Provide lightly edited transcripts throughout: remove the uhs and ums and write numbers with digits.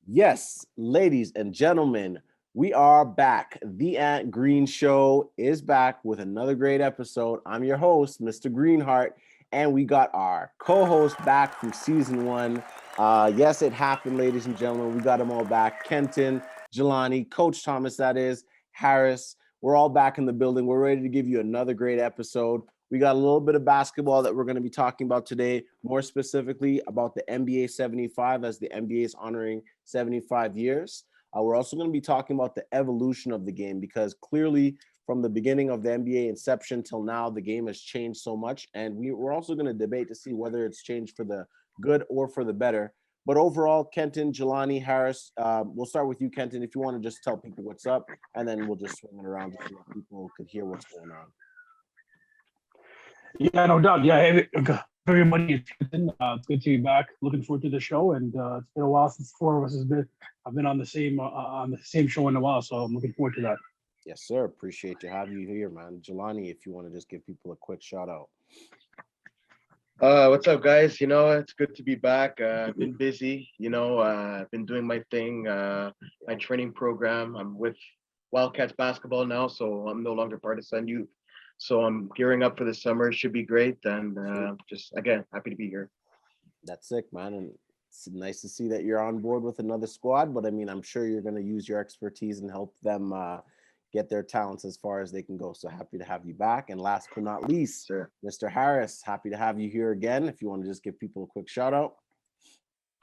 Yes, ladies and gentlemen, we are back. The Ant Green Show is back with another great episode. I'm your host, Mr. Greenheart, and we got our co-host back from season one. Yes, it happened, ladies and gentlemen. We got them all back. Kenton, Jelanie, Coach Thomas, that is, Harris. We're all back in the building. We're ready to give you another great episode. We got a little bit of basketball that we're going to be talking about today, more specifically about the NBA 75 as the NBA is honoring 75 years. We're also going to be talking about the evolution of the game because clearly from the beginning of the NBA inception till now, the game has changed so much. And we're also going to debate to see whether it's changed for the good or for the better. But overall, Kenton, Jelanie, Harris, we'll start with you, Kenton, if you want to just tell people what's up, and then we'll just swing it around so that people could hear what's going on. Yeah, no doubt. Yeah, hey, everybody, it's good to be back. Looking forward to the show, and it's been a while since four of us has been. I've been on the same show in a while, so I'm looking forward to that. Yes, sir. Appreciate to have you here, man. Jelanie, if you want to just give people a quick shout out. What's up, guys? It's good to be back. I've been busy. I've been doing my thing, my training program. I'm with Wildcats basketball now, so I'm no longer part of Sun Youth. So I'm gearing up for the summer. Should be great. And just, again, happy to be here. That's sick, man. And it's nice to see that you're on board with another squad. But I mean, I'm sure you're going to use your expertise and help them get their talents as far as they can go. So happy to have you back. And last but not least, Sure. Mr. Harris, happy to have you here again. If you want to just give people a quick shout out.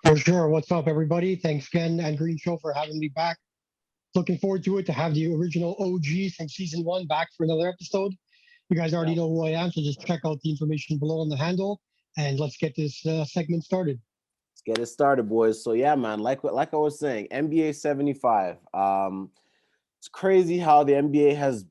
For sure. What's up, everybody? Thanks again, and Green Show, for having me back. Looking forward to it, to have the original OGs from season one back for another episode. You guys already know who I am, so just check out the information below on the handle, and let's get this segment started. Let's get it started, boys. So yeah, man, like I was saying, NBA 75. It's crazy how the NBA has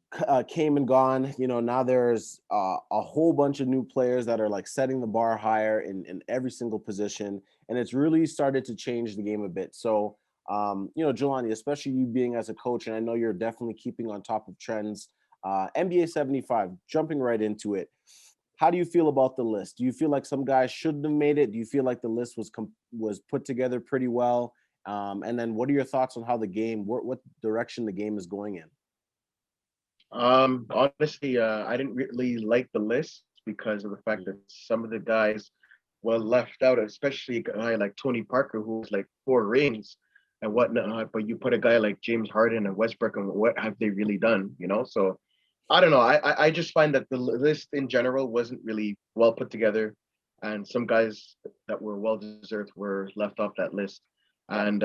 came and gone. Now there's a whole bunch of new players that are like setting the bar higher in every single position, and it's really started to change the game a bit. So, Jelanie, especially you being as a coach, and I know you're definitely keeping on top of trends. NBA 75, jumping right into it. How do you feel about the list? Do you feel like some guys shouldn't have made it? Do you feel like the list was put together pretty well? And then what are your thoughts on how the game, what direction the game is going in? Honestly, I didn't really like the list because of the fact that some of the guys were left out, especially a guy like Tony Parker, who was like 4 rings and whatnot. But you put a guy like James Harden and Westbrook, and what have they really done? So I don't know. I just find that the list in general wasn't really well put together, and some guys that were well deserved were left off that list. And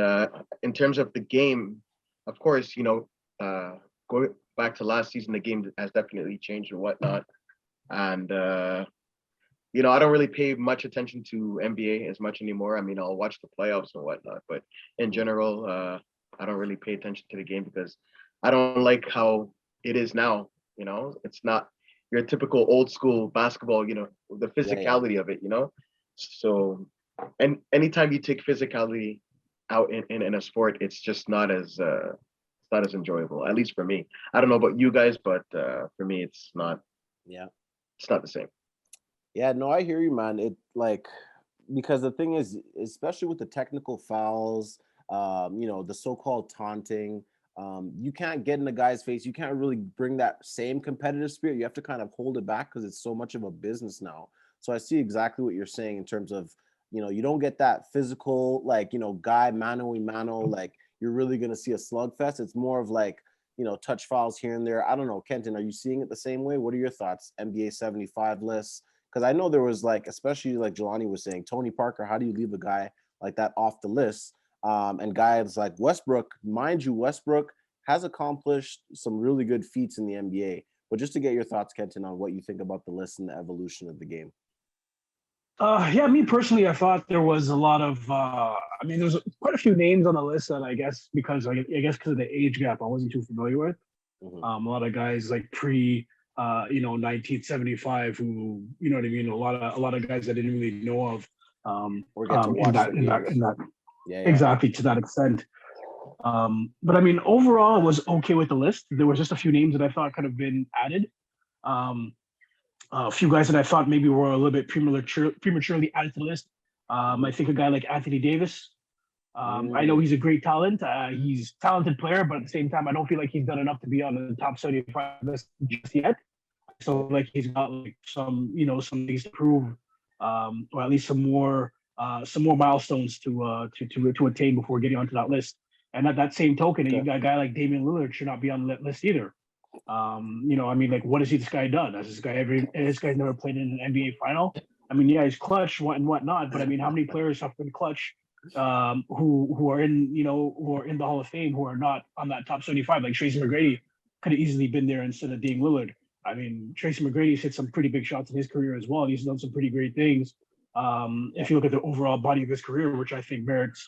in terms of the game, of course, going back to last season, the game has definitely changed and whatnot. And I don't really pay much attention to NBA as much anymore. I mean, I'll watch the playoffs and whatnot, but in general, I don't really pay attention to the game because I don't like how it is now. It's not your typical old school basketball, the physicality of it, So, and anytime you take physicality out in a sport, it's just not as enjoyable, at least for me. I don't know about you guys, but for me, it's not the same. Yeah, no, I hear you, man. Because the thing is, especially with the technical fouls, the so-called taunting, you can't get in the guy's face. You can't really bring that same competitive spirit. You have to kind of hold it back because it's so much of a business now. So I see exactly what you're saying in terms of, you don't get that physical, guy mano a mano, like you're really going to see a slugfest. It's more of like, touch fouls here and there. I don't know, Kenton, are you seeing it the same way? What are your thoughts? NBA 75 lists? Because I know there was especially like Jelanie was saying, Tony Parker, how do you leave a guy like that off the list? And guys like Westbrook, mind you, Westbrook has accomplished some really good feats in the NBA. But just to get your thoughts, Kenton, on what you think about the list and the evolution of the game. Yeah, me personally, I thought there was a lot of. There was quite a few names on the list that I guess because of the age gap, I wasn't too familiar with. Mm-hmm. A lot of guys like pre, 1975, who you know what I mean. A lot of guys I didn't really know of. Or get to watch in that yeah. Exactly, to that extent. But I mean, overall, I was okay with the list. There was just a few names that I thought could have been added. A few guys that I thought maybe were a little bit prematurely added to the list. I think a guy like Anthony Davis. I know he's a great talent. He's a talented player, but at the same time, I don't feel like he's done enough to be on the top 75 list just yet. So like he's got like some things to prove, or at least some more milestones to attain before getting onto that list. And at that same token, you got a guy like Damian Lillard should not be on that list either. I mean, like, what has this guy done? Has this guy's never played in an NBA final? I mean, yeah, he's clutch and whatnot, but I mean, how many players have been clutch who are in the Hall of Fame who are not on that top 75? Like Tracy McGrady could have easily been there instead of Dame Lillard. I mean, Tracy McGrady's hit some pretty big shots in his career as well. And he's done some pretty great things. If you look at the overall body of his career, which I think merits,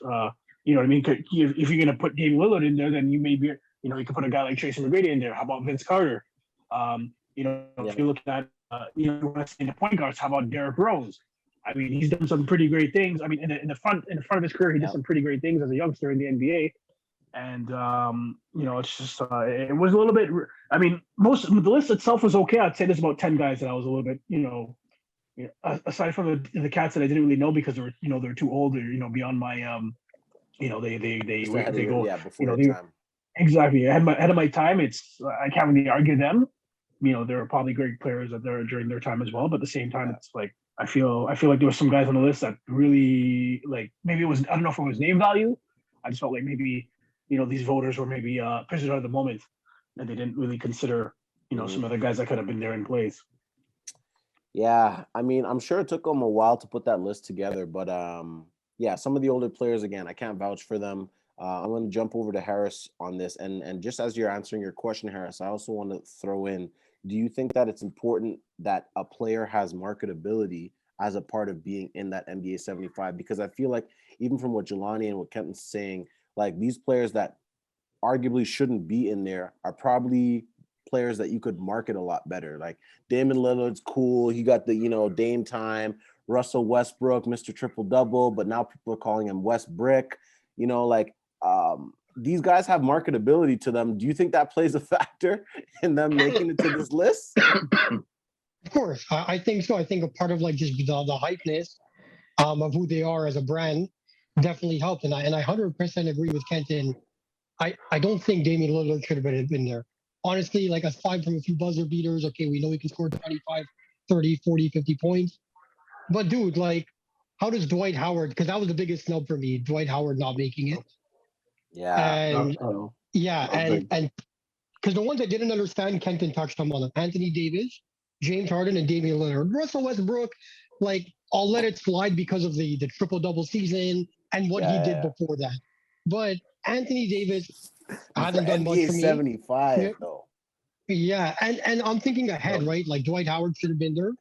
you know what I mean? If you're going to put Dame Lillard in there, then you maybe, you could put a guy like Tracy McGrady in there. How about Vince Carter? If you look at, you want to say the point guards, how about Derrick Rose? I mean, he's done some pretty great things. I mean, in the front of his career, he did some pretty great things as a youngster in the NBA. And it's just it was a little bit. I mean, the list itself was okay. I'd say there's about 10 guys that I was a little bit, aside from the cats that I didn't really know because they're too old or beyond my they go before their time. Exactly ahead of my time. I can't really argue them. There are probably great players that they're during their time as well, but at the same time, it's like I feel like there were some guys on the list that really like maybe it was, I don't know if it was name value. I just felt like maybe these voters were maybe prisoners of the moment, and they didn't really consider some other guys that could have been there in place. Yeah, I mean, I'm sure it took them a while to put that list together, but some of the older players, again, I can't vouch for them. I'm going to jump over to Harris on this, and just as you're answering your question, Harris, I also want to throw in: do you think that it's important that a player has marketability as a part of being in that NBA 75? Because I feel like even from what Jelanie and what Kenton's saying, like these players that arguably shouldn't be in there are probably players that you could market a lot better. Like Damian Lillard's cool. He got the, Dame time. Russell Westbrook, Mr. Triple Double, but now people are calling him West Brick. These guys have marketability to them. Do you think that plays a factor in them making it to this list? Of course, I think so. I think a part of like just the hypeness of who they are as a brand definitely helped. And I 100% agree with Kenton. I don't think Damian Lillard should have been there. Honestly, like aside from a few buzzer beaters, okay, we know he can score 25, 30, 40, 50 points. But dude, like, how does Dwight Howard, because that was the biggest snub for me, Dwight Howard not making it. Yeah. And because the ones I didn't understand, Kenton touched on them. Anthony Davis, James Harden, and Damian Lillard. Russell Westbrook, like, I'll let it slide because of the triple-double season and what he did before that. But Anthony Davis hasn't done much for me. 75, though. Yeah, and I'm thinking ahead, right? Like, Dwight Howard should have been there.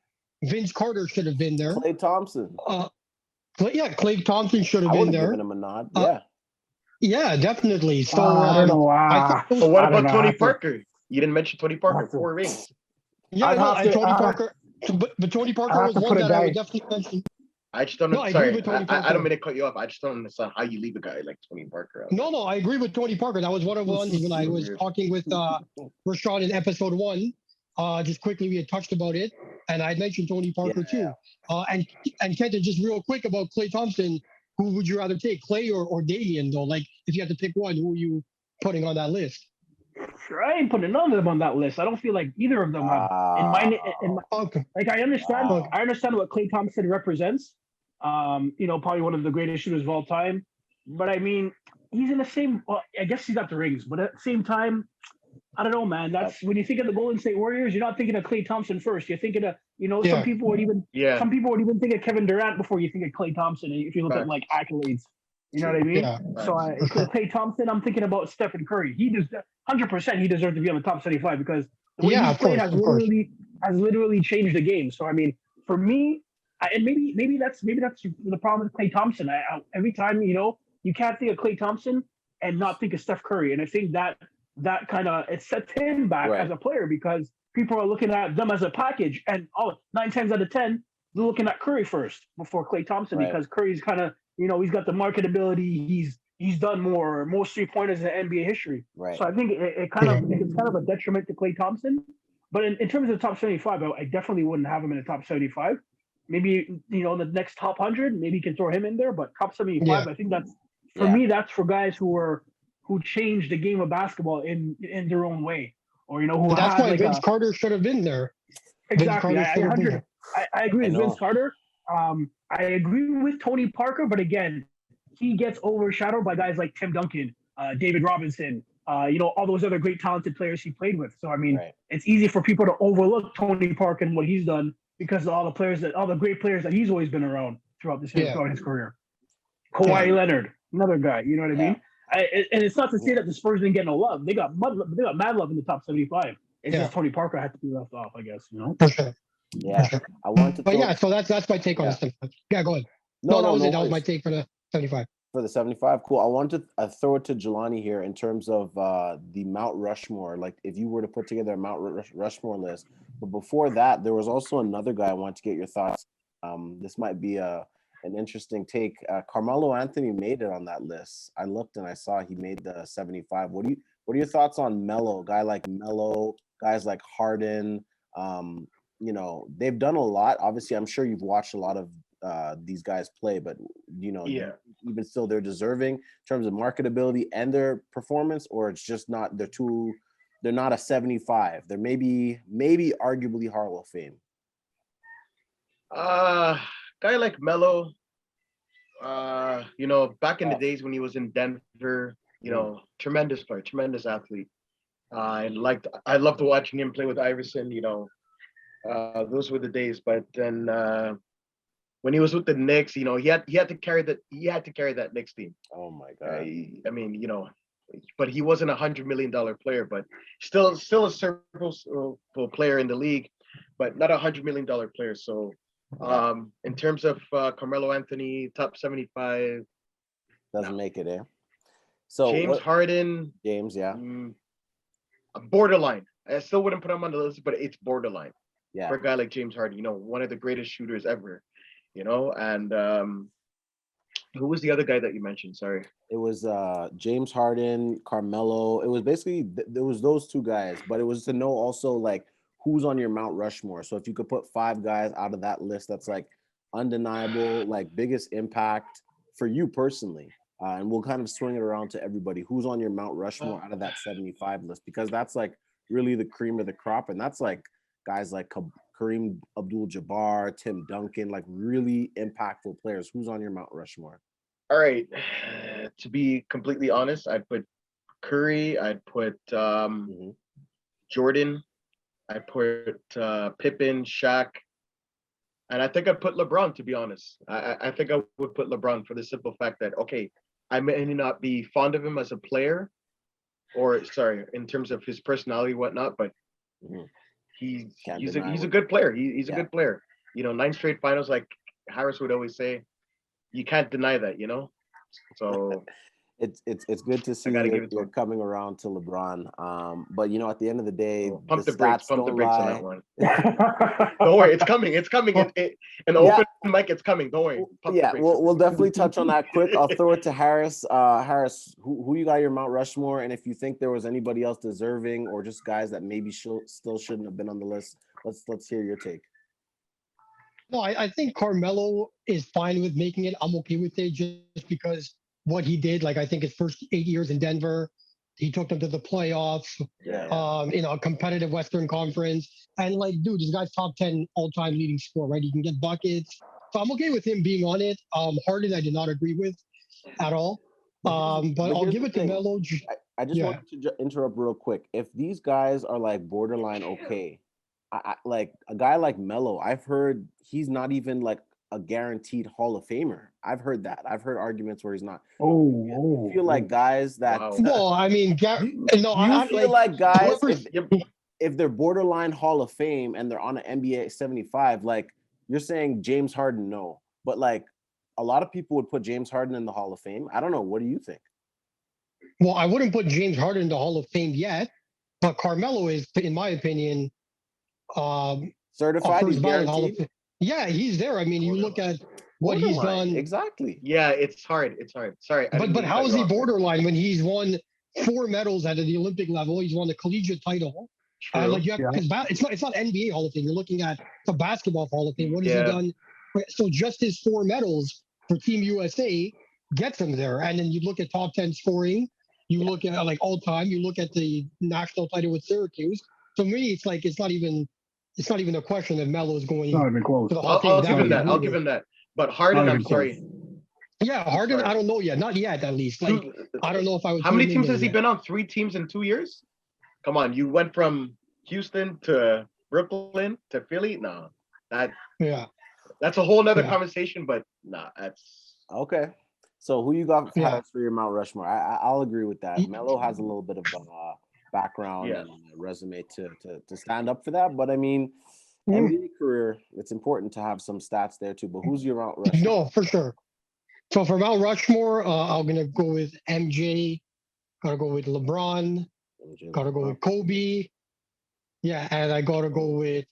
Vince Carter should have been there. Klay Thompson. Klay Thompson should have been there. Given him a nod. Yeah. Yeah, definitely. So I don't know. But what about Tony Parker? You didn't mention Tony Parker. 4 rings. Yeah, and Tony Parker. But Tony Parker was one that I would definitely mention. I just don't know. I don't mean to cut you off. I just don't understand how you leave a guy like Tony Parker out. No, I agree with Tony Parker. That was one of the ones when I was talking with Rahshawn in episode 1. Just quickly, we had touched about it, and I mentioned Tony Parker too. And Kenton, just real quick about Klay Thompson. Who would you rather take, Klay or Damian? Though, like if you had to pick one, who are you putting on that list? Sure, I ain't putting none of them on that list. I don't feel like either of them have Okay. Like I understand what Klay Thompson represents. Probably one of the greatest shooters of all time. But I mean, he's in the same. Well, I guess he's got the rings, but at the same time, I don't know, man. That's when you think of the Golden State Warriors, you're not thinking of Klay Thompson first. You're thinking of, some people would even think of Kevin Durant before you think of Klay Thompson. If you look at like accolades, you know what I mean? Yeah. So Klay Thompson, I'm thinking about Stephen Curry. He does 100%. He deserves to be on the top 75 because the way he's played has literally changed the game. So I mean, for me, and maybe that's the problem with Klay Thompson. Every time you can't think of Klay Thompson and not think of Steph Curry, and I think that kind of it sets him back as a player because people are looking at them as a package, and 9 times out of 10 they're looking at Curry first before Klay Thompson because Curry's kind of he's got the marketability. He's done most 3-pointers in NBA history. Right. So I think it's kind of a detriment to Klay Thompson. But in terms of the top 75, I definitely wouldn't have him in the top 75. Maybe in the next top 100, maybe you can throw him in there. But top 75, I think for me, that's for guys who changed the game of basketball in their own way, or who But that's had why like Vince Carter should have been there. exactly. Vince Carter should have been there. I agree I with know. Vince Carter. I agree with Tony Parker, but again, he gets overshadowed by guys like Tim Duncan, David Robinson, all those other great talented players he played with. So I mean, Right. it's easy for people to overlook Tony Parker and what he's done because of all the great players that he's always been around throughout his career. Kawhi Leonard, another guy. You know what I mean? And it's not to say that the Spurs didn't get no love. They got mad love in the top 75. It's just Tony Parker had to be left off, I guess. For sure. Yeah, For sure. I want to. But so that's my take on the 75. Yeah, go ahead. No, that was it. That was my take for the 75. For the 75, cool. I want to throw it to Jelanie here in terms of the Mount Rushmore. Like, if you were to put together a Mount Rushmore list, but before that, there was also another guy I want to get your thoughts. This might be an interesting take. Carmelo Anthony made it on that list. I looked and I saw he made the 75. What are your thoughts on Melo? Guy like Melo, guys like Harden. They've done a lot. Obviously, I'm sure you've watched a lot of these guys play, but even still, they're deserving in terms of marketability and their performance, or it's just not. They're not a 75. They're maybe arguably Hall of Fame. Guy like Melo, back in the days when he was in Denver, tremendous player, tremendous athlete. I loved watching him play with Iverson. Those were the days. But then when he was with the Knicks, he had to carry that Knicks team. Oh my God! But he wasn't $100 million player, but still a serviceable player in the league, but not $100 million player. So in terms of Carmelo Anthony, top 75, doesn't make it, eh? So James Harden, borderline. I still wouldn't put him on the list, but it's borderline. Yeah, for a guy like James Harden, one of the greatest shooters ever. And who was the other guy that you mentioned? Sorry. It was James Harden, Carmelo. It was basically there was those two guys, but it was to know also like who's on your Mount Rushmore. So if you could put 5 guys out of that list, that's like undeniable, like biggest impact for you personally, and we'll kind of swing it around to everybody. Who's on your Mount Rushmore out of that 75 list? Because that's like really the cream of the crop, and that's like guys like Kareem Abdul-Jabbar, Tim Duncan, like really impactful players. Who's on your Mount Rushmore? All right. To be completely honest, I'd put Curry. I'd put Jordan. I'd put Pippen, Shaq. And I think I'd put LeBron, to be honest. I think I would put LeBron for the simple fact that, okay, I may not be fond of him as a player, in terms of his personality and whatnot, but he's a good player. He's a good player. 9 straight finals, like Harris would always say. You can't deny that, So it's good to see you're coming around to LeBron. But at the end of the day, pump the brakes on that one. Don't worry, it's coming. It's coming. An open mic, it's coming. Don't worry. We'll definitely touch on that quick. I'll throw it to Harris. Harris, who you got your Mount Rushmore, and if you think there was anybody else deserving, or just guys that maybe still shouldn't have been on the list, let's hear your take. No, I think Carmelo is fine with making it. I'm okay with it just because what he did. Like, I think his first 8 years in Denver, he took them to the playoffs, a competitive Western Conference. And like, dude, this guy's top 10 all-time leading scorer, right? He can get buckets. So I'm okay with him being on it. Harden, I did not agree with at all. But I'll give it to Melo. I just want to interrupt real quick. If these guys are like borderline okay, I like a guy like Melo, I've heard he's not even like a guaranteed Hall of Famer. I've heard that. I've heard arguments where he's not. I feel like guys that. Wow. Well, I mean, I feel like guys if they're borderline Hall of Fame and they're on an NBA 75, like you're saying James Harden, no, but like a lot of people would put James Harden in the Hall of Fame. I don't know. What do you think? Well, I wouldn't put James Harden in the Hall of Fame yet, but Carmelo is, in my opinion, certified. He's guaranteed. Yeah, he's there. I mean, you look at what he's done. Exactly. Yeah, it's hard. Sorry. But how is he borderline when he's won 4 medals at the Olympic level? He's won the collegiate title. It's not NBA Hall of Fame. You're looking at the basketball Hall of Fame. What has he done? So just his 4 medals for Team USA gets him there. And then you look at top 10 scoring, you look at like all time, you look at the national title with Syracuse. So me, it's like it's not even a question that Melo is going Not even close. to the Hall of Fame. I'll That give would him be that. I'll brutal. give him that. But Harden, Not I'm even close. sorry. Yeah, Harden, Sorry. I don't know yet. Not yet, at least. Like, I don't know if I would. How put many him in teams there has he yet. been on? 3 teams in 2 years? Come on, you went from Houston to Brooklyn to Philly. No, Yeah. that's a whole nother Yeah. conversation. But nah, that's Okay. So who you got Yeah. for your Mount Rushmore? I'll agree with that. Ye- Melo has a little bit of background Yeah. and resume to stand up for that. But I mean, Mm. NBA career, it's important to have some stats there too. But who's your Mount Rushmore? No, for sure. So for Mount Rushmore, I'm gonna go with MJ. Gotta go with LeBron. MJ, Gotta go LeBron. with Kobe. Yeah, and I gotta go with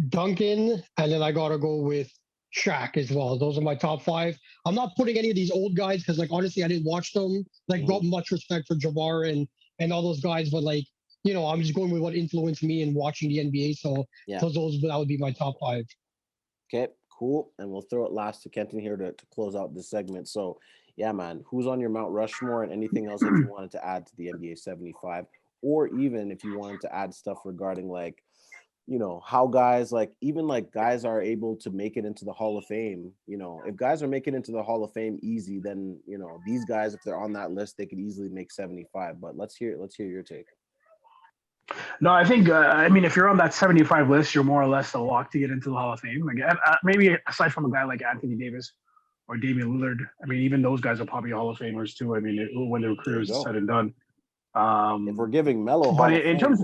Duncan, and then I gotta go with Shaq as well. Those are my top 5. I'm not putting any of these old guys because, like, honestly, I didn't watch them. Like, got much respect for Jabbar and all those guys, but like, I'm just going with what influenced me in watching the NBA. So, Yeah. that would be my top 5. Okay, cool. And we'll throw it last to Kenton here to close out this segment. So, yeah, man, who's on your Mount Rushmore and anything else if you wanted to add to the NBA 75, or even if you wanted to add stuff regarding like, how guys even guys are able to make it into the Hall of Fame. If guys are making it into the Hall of Fame easy, then these guys, if they're on that list, they could easily make 75. But let's hear your take. No, I think if you're on that 75 list, you're more or less a lock to get into the Hall of Fame. Like, maybe aside from a guy like Anthony Davis or Damian Lillard, I mean, even those guys are probably Hall of Famers too. I mean, when their careers is said and done. If we're giving Melo Hall of Fame,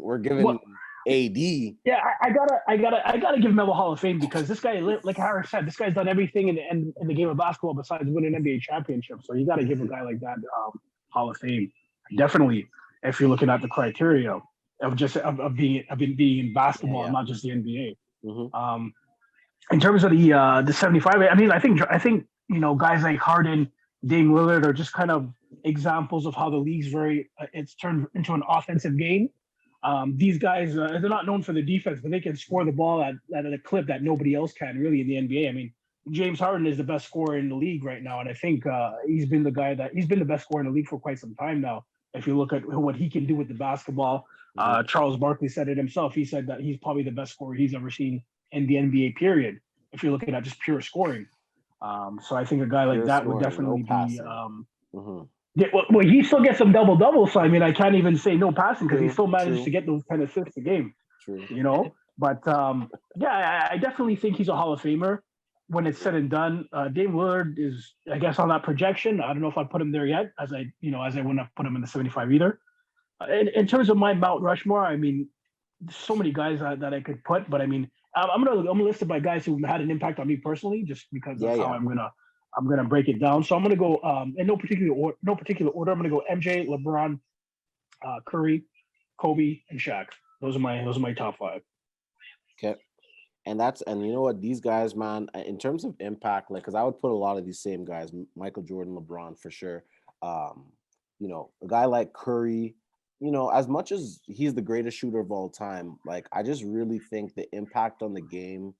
we're giving AD. Yeah, I gotta give Melo Hall of Fame because this guy, like Harris said, this guy's done everything in the game of basketball besides win an NBA championship. So you got to give a guy like that Hall of Fame. Definitely, if you're looking at the criteria of being in basketball and not just the NBA. Mm-hmm. In terms of the 75, I mean, I think guys like Harden, Dame Lillard are just kind of examples of how the league's it's turned into an offensive game. These guys, they're not known for their defense, but they can score the ball at a clip that nobody else can really in the NBA. I mean, James Harden is the best scorer in the league right now, and I think he's been the best scorer in the league for quite some time now. If you look at what he can do with the basketball, Charles Barkley said it himself. He said that he's probably the best scorer he's ever seen in the NBA period. If you're looking at just pure scoring, so I think a guy like that would definitely be. Yeah, well, he still gets some double doubles. So I mean, I can't even say no passing because he still managed to get those 10 assists a game. True. But yeah, I definitely think he's a Hall of Famer when it's said and done. Dame Lillard is, I guess, on that projection. I don't know if I put him there yet, as I wouldn't have put him in the 75 either. In terms of my Mount Rushmore, I mean, there's so many guys that I could put, but I mean, I'm gonna list it by guys who had an impact on me personally, just because that's how I'm gonna break it down. So I'm gonna go in no particular order. I'm gonna go MJ, LeBron, Curry, Kobe, and Shaq. Those are my top 5. Okay, and you know what, these guys, man, in terms of impact, like, because I would put a lot of these same guys, Michael Jordan, LeBron for sure. A guy like Curry, as much as he's the greatest shooter of all time, like, I just really think the impact on the game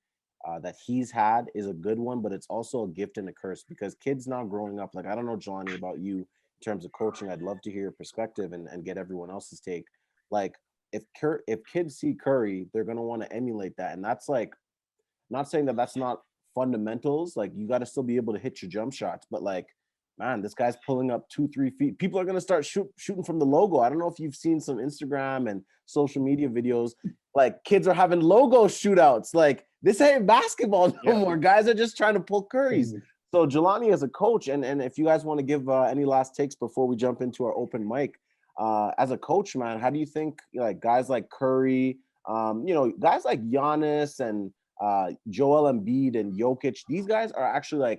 that he's had is a good one, but it's also a gift and a curse because kids now growing up, like, I don't know, Jelanie, about you in terms of coaching. I'd love to hear your perspective and get everyone else's take. Like, if kids see Curry, they're going to want to emulate that. And that's like, not saying that that's not fundamentals. Like, you got to still be able to hit your jump shots, but like, man, this guy's pulling up 2-3 feet. People are going to start shooting from the logo. I don't know if you've seen some Instagram and social media videos. Like, kids are having logo shootouts. Like, this ain't basketball no more. Guys are just trying to pull Currys. So Jelanie, as a coach, and if you guys want to give any last takes before we jump into our open mic, as a coach, man, how do you think like guys like Curry, guys like Giannis and Joel Embiid and Jokic, these guys are actually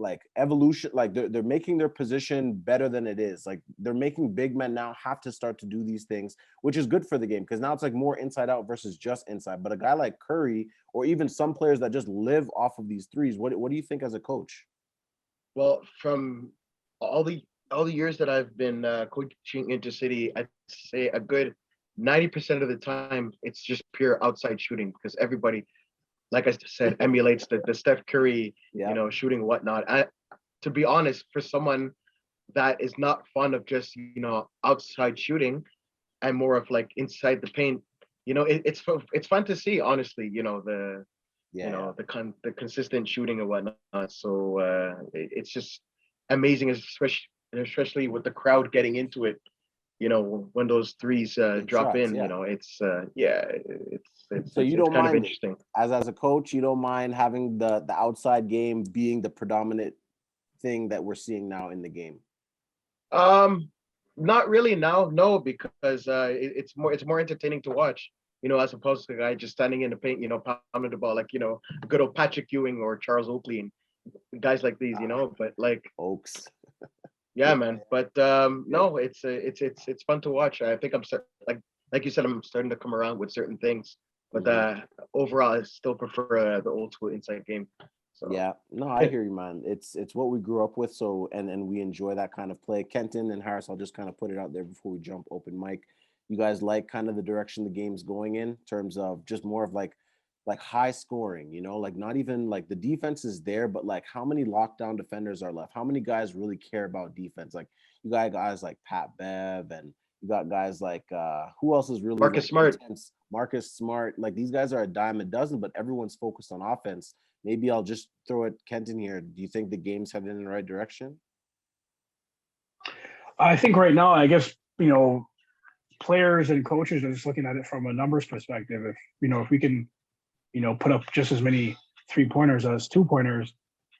like evolution, like they're making their position better than it is. Like, they're making big men now have to start to do these things, which is good for the game because now it's like more inside out versus just inside. But a guy like Curry, or even some players that just live off of these threes, what do you think as a coach? Well, from all the years that I've been coaching Intercity, I'd say a good 90% of the time it's just pure outside shooting because everybody like I said, emulates the Steph Curry, Yeah. you know, shooting and whatnot. To be honest, for someone that is not fond of just, you know, outside shooting and more of like inside the paint, you know, it's fun to see, honestly, you know, the consistent shooting and whatnot. So it's just amazing, especially with the crowd getting into it. You know, when those threes drop shots, in, yeah. you know, it's So you it's don't kind of mind interesting. as a coach, you don't mind having the outside game being the predominant thing that we're seeing now in the game. Not really now, no, because it's more entertaining to watch, you know, as opposed to a guy just standing in the paint, you know, pounding the ball, like, you know, good old Patrick Ewing or Charles Oakley and guys like these, you know. But like, Oaks. yeah, man. But no, it's fun to watch. I think like you said, I'm starting to come around with certain things, but overall, I still prefer the old school inside game. So Yeah, no, I hear you, man. It's what we grew up with, so and we enjoy that kind of play. Kenton and Harris, I'll just kind of put it out there before we jump open mic. You guys like kind of the direction the game's going in terms of just more of like high scoring, you know, like not even like the defense is there, but like how many lockdown defenders are left? How many guys really care about defense? Like you got guys like Pat Bev, and you got guys like who else is really Marcus like, Smart. intense? Marcus Smart. Like these guys are a dime a dozen, but everyone's focused on offense. Maybe I'll just throw it Kenton here. Do you think the game's headed in the right direction? I think right now, I guess, you know, players and coaches are just looking at it from a numbers perspective. If we can, you know, put up just as many 3-pointers as 2-pointers,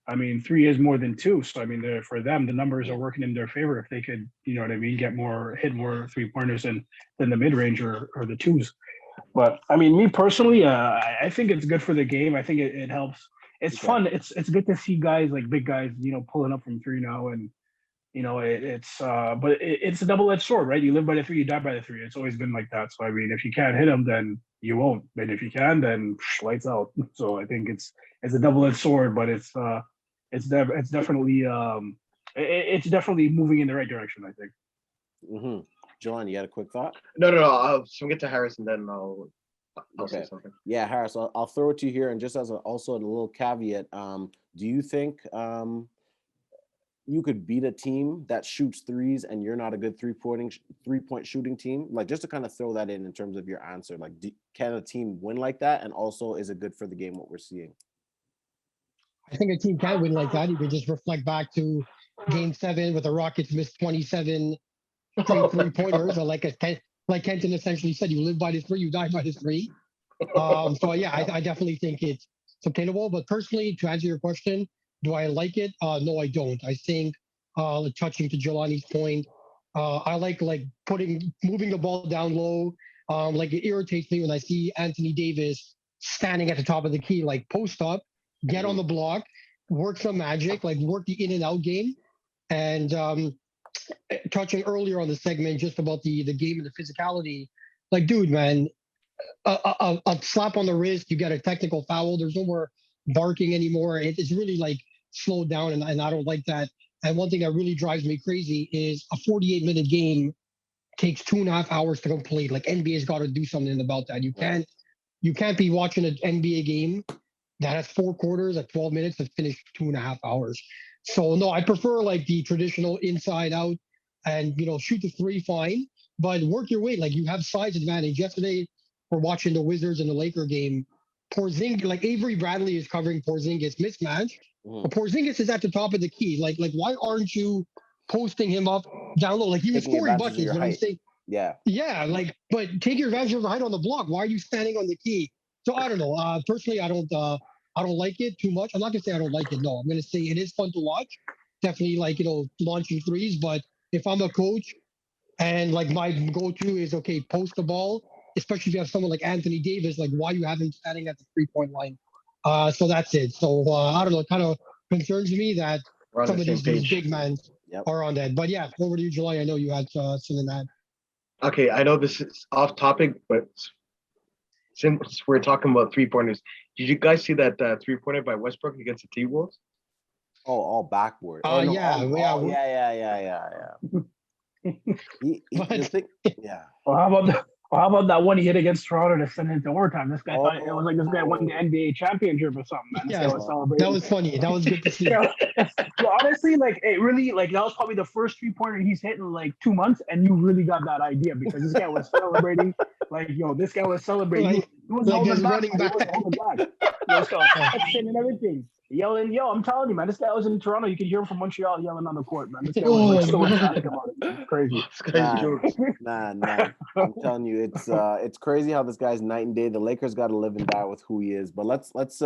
I mean, 3 is more than 2. So I mean, for them, the numbers are working in their favor if they could, you know what I mean, hit more 3-pointers than the mid range or the 2s. But I mean, me personally, I think it's good for the game. I think it helps. It's fun. It's good to see guys like big guys, you know, pulling up from 3 now, and you know but it's a double-edged sword, right? You live by the 3, you die by the 3. It's always been like that. So I mean, if you can't hit them, then you won't. And if you can, then lights out. So I think it's a double-edged sword, but it's definitely it's definitely moving in the right direction, I think. Mm-hmm. Jelanie, you had a quick thought? No. I'll swing it to Harris and then I'll say something. Yeah, Harris, I'll throw it to you here, and just as also a little caveat, do you think you could beat a team that shoots threes and you're not a good 3-point shooting team? Like, just to kind of throw that in terms of your answer, like, can a team win like that? And also, is it good for the game what we're seeing? I think a team can win like that. You could just reflect back to Game 7 with the Rockets missed 27 straight 3-pointers, or like Kenton essentially said, you live by the 3, you die by the 3. So yeah, I definitely think it's obtainable. But personally, to answer your question, do I like it? No, I don't. I think, touching to Jelanie's point, I like moving the ball down low. Like it irritates me when I see Anthony Davis standing at the top of the key, like post up, get on the block, work some magic, like work the in and out game. And touching earlier on the segment just about the game and the physicality, like, dude, man, a slap on the wrist, you get a technical foul. There's no more barking anymore. It's really like slowed down, and I don't like that. And one thing that really drives me crazy is a 48-minute game takes 2.5 hours to complete. Like NBA's got to do something about that. You can't be watching an NBA game that has 4 quarters at 12 minutes that's finished 2.5 hours. So no, I prefer like the traditional inside out, and you know, shoot the 3 fine, but work your way. Like you have size advantage. Yesterday, we're watching the Wizards and the Laker game. Porzingis, like Avery Bradley is covering Porzingis mismatch. But Porzingis is at the top of the key. Like why aren't you posting him up down low? Like he was scoring buckets, but I'm saying, yeah, like, but take your advantage of the height on the block. Why are you standing on the key? So I don't know. Personally, I don't like it too much. I'm not gonna say I don't like it. No, I'm gonna say it is fun to watch. Definitely, like, you know, launching threes. But if I'm a coach and like my go-to is, okay, post the ball, especially if you have someone like Anthony Davis, like why you have him standing at the 3-point line? So that's it. So I don't know. It kind of concerns me that some of these big men are on that. But yeah, over to you, July. I know you had something that. Okay, I know this is off topic, but since we're talking about 3-pointers, did you guys see that 3-pointer by Westbrook against the T-Wolves? Oh, all backward. Yeah. The thing, yeah. Well, Well, how about that one he hit against Toronto to send it into overtime? This guy thought it was like this guy won the Oh. NBA championship or something, man. This guy Yeah, was that celebrating. was funny. That was good to see. Yeah, honestly, like it really, like that was probably the first 3-pointer he's hit in like 2 months, and you really got that idea because this guy was celebrating. Like, yo, this guy was celebrating. Like, He was like holding his back. running Man. He back. was holding back. He was flexing and everything, yelling. Yo, I'm telling you, man, this guy was in Toronto. You could hear him from Montreal yelling on the court, man. This guy was like so ecstatic about it. Man. It's crazy. This guy's Nah, jokes. nah. I'm telling you, it's crazy how this guy's night and day. The Lakers got to live and die with who he is. But let's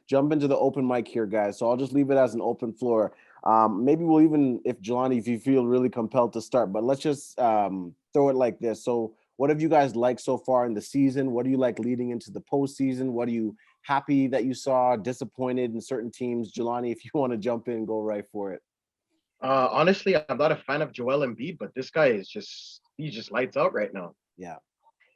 jump into the open mic here, guys. So I'll just leave it as an open floor. Maybe we'll even, if Jelanie, if you feel really compelled to start, but let's just throw it like this. So what have you guys liked so far in the season? What do you like leading into the postseason? What are you happy that you saw? Disappointed in certain teams? Jelanie, if you want to jump in, go right for it. Honestly, I'm not a fan of Joel Embiid, but this guy is he just lights out right now. Yeah.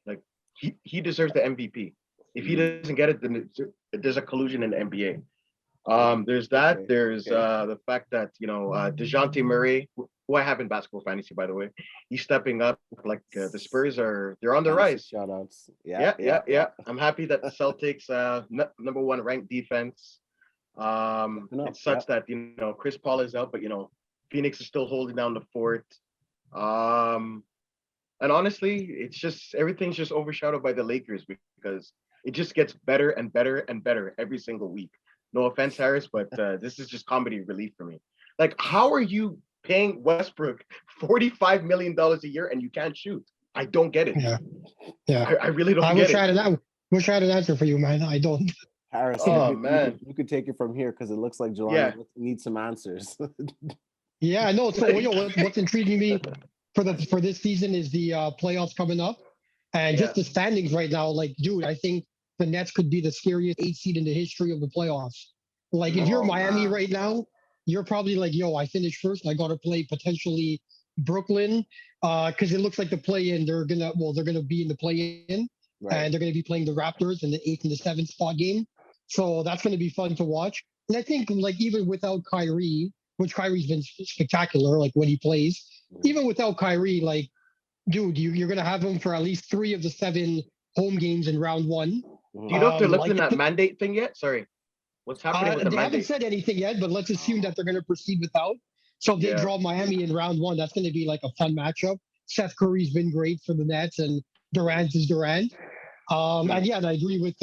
Like he deserves the MVP. If he doesn't get it, then there's a collusion in the NBA. There's that. Okay. There's the fact that DeJounte Murray, who I have in basketball fantasy, by the way, he's stepping up. Like the Spurs they're on the rise. Shout outs. Yeah. I'm happy that the Celtics, number one ranked defense. It sucks that Chris Paul is out, but Phoenix is still holding down the fort. And honestly, it's just everything's just overshadowed by the Lakers because it just gets better and better and better every single week. No offense, Harris, but this is just comedy relief for me. Like, how are you paying Westbrook $45 million a year and you can't shoot? I don't get it. Yeah. I really don't I get wish it. I had an answer for you, man. I don't. Harris, man. you could take it from here because it looks like Jelanie needs some answers. Yeah, no. So what's intriguing me for this season is the playoffs coming up, and just the standings right now. Like, dude, I think the Nets could be the scariest 8 seed in the history of the playoffs. Like, if you're Miami right now, you're probably like, yo, I finished first. I got to play potentially Brooklyn, because it looks like the play-in. They're gonna be in the play-in, and they're gonna be playing the Raptors in the 8th and the 7th spot game. So that's gonna be fun to watch. And I think like even without Kyrie, which Kyrie's been spectacular, like when he plays, even without Kyrie, like, dude, you're gonna have him for at least 3 of the 7 home games in round 1. Do you know if they're lifting that mandate thing yet? Sorry. What's happening with the They mandate? haven't said anything yet, but let's assume that they're going to proceed without. So if they draw Miami in round 1, that's going to be like a fun matchup. Seth Curry's been great for the Nets, and Durant is Durant. And I agree with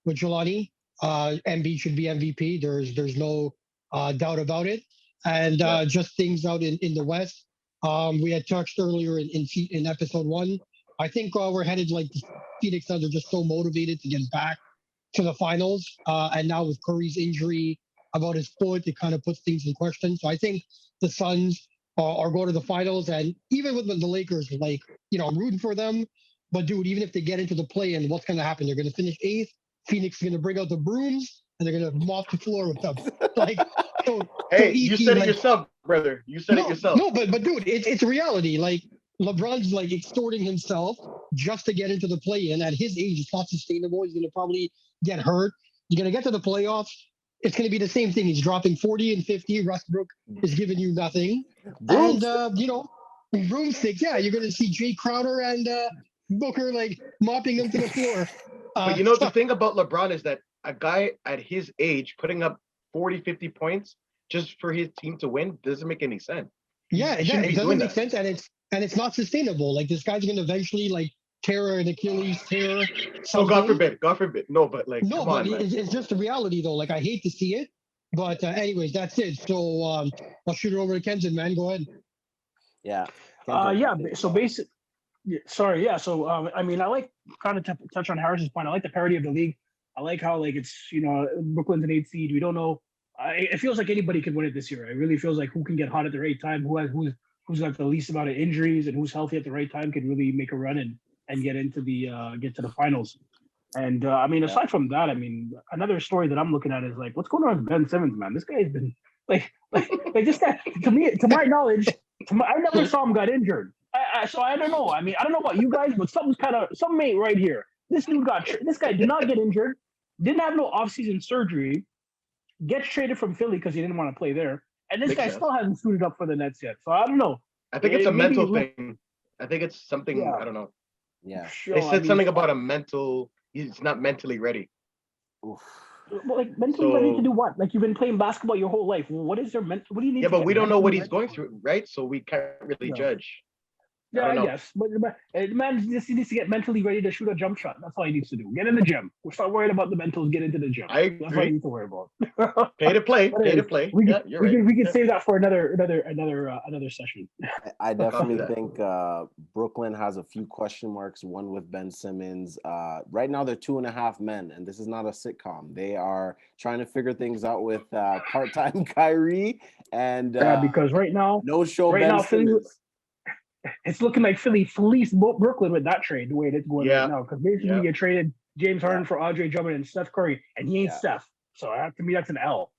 Jelanie. Embiid should be MVP. There's no doubt about it. And just things out in the West. We had touched earlier in episode 1. I think we're headed like the Phoenix Suns are just so motivated to get back to the finals. And now with Curry's injury about his foot, it kind of puts things in question. So I think the Suns are going to the finals. And even with the Lakers, like, I'm rooting for them. But dude, even if they get into the play-in, what's going to happen? They're going to finish 8th. Phoenix is going to bring out the brooms and they're going to mop the floor with them. Like, hey, you said it yourself, brother. You said it yourself. No, but dude, it's reality. Like, LeBron's like extorting himself just to get into the play-in. At his age, it's not sustainable. He's going to probably get hurt. You're going to get to the playoffs. It's going to be the same thing. He's dropping 40 and 50. Westbrook is giving you nothing. And, broomsticks. Yeah, you're going to see Jay Crowder and Booker like mopping them to the floor. But the thing about LeBron is that a guy at his age putting up 40, 50 points just for his team to win doesn't make any sense. Yeah, it doesn't make sense, and it's not sustainable. Like, this guy's going to eventually like tear an Achilles, tear. Oh, God forbid. No, but like, no, but it's just a reality though. Like, I hate to see it, but anyways, that's it. So I'll shoot it over to Kenton, man. Go ahead. Yeah. So basically, sorry. Yeah. So I mean, I like kind of touch on Harris's point. I like the parity of the league. I like how like it's Brooklyn's an 8 seed. We don't know. It feels like anybody could win it this year. It really feels like who can get hot at the right time, who's got the least amount of injuries, and who's healthy at the right time can really make a run and get into get to the finals. And I mean, aside from that, I mean, another story that I'm looking at is like, what's going on with Ben Simmons, man? This guy's been like this guy. To my knowledge, I never saw him got injured. So I don't know. I mean, I don't know about you guys, but something ain't right here. This guy did not get injured, didn't have no offseason surgery, gets traded from Philly because he didn't want to play there, and this guy still hasn't suited up for the Nets yet. So I don't know. I think it's a mental thing. I think it's something, I don't know. Yeah. They Sure, I said mean, something about a mental. He's not mentally ready. Oof. well, like mentally ready to So do what? Like you've been playing basketball your whole life. What is there meant? What do you need yeah, to but get we don't know what mentally he's ready going for? through, right? So we can't really No. judge. I Yeah, don't I know. guess. But the man just needs to get mentally ready to shoot a jump shot. That's all he needs to do. Get in the gym. We're not worried about the mentals. Get into the gym. I That's all you agree. need to worry about. Pay to play. But Pay to anyways, play. we Yeah, can you're we right. can we can Yeah. save that for another session. I Copy definitely that. think Brooklyn has a few question marks. One with Ben Simmons. Right now, they're 2.5 men, and this is not a sitcom. They are trying to figure things out with part-time Kyrie and Because right now, no-show Ben Philly, Simmons. it's looking like Philly fleeced Brooklyn with that trade the way it's going right Yeah. now. Because basically Yeah. you traded James Harden Yeah. for Andre Drummond and Steph Curry, and he ain't Yeah. Steph. So to me, that's an L.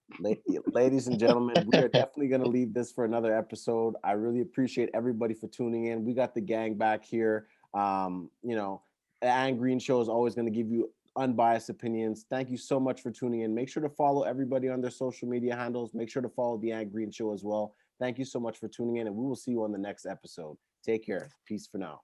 Ladies and gentlemen, we are definitely going to leave this for another episode. I really appreciate everybody for tuning in. We got the gang back here. The Ann Green Show is always going to give you unbiased opinions. Thank you so much for tuning in. Make sure to follow everybody on their social media handles. Make sure to follow the Ann Green Show as well. Thank you so much for tuning in, and we will see you on the next episode. Take care. Peace for now.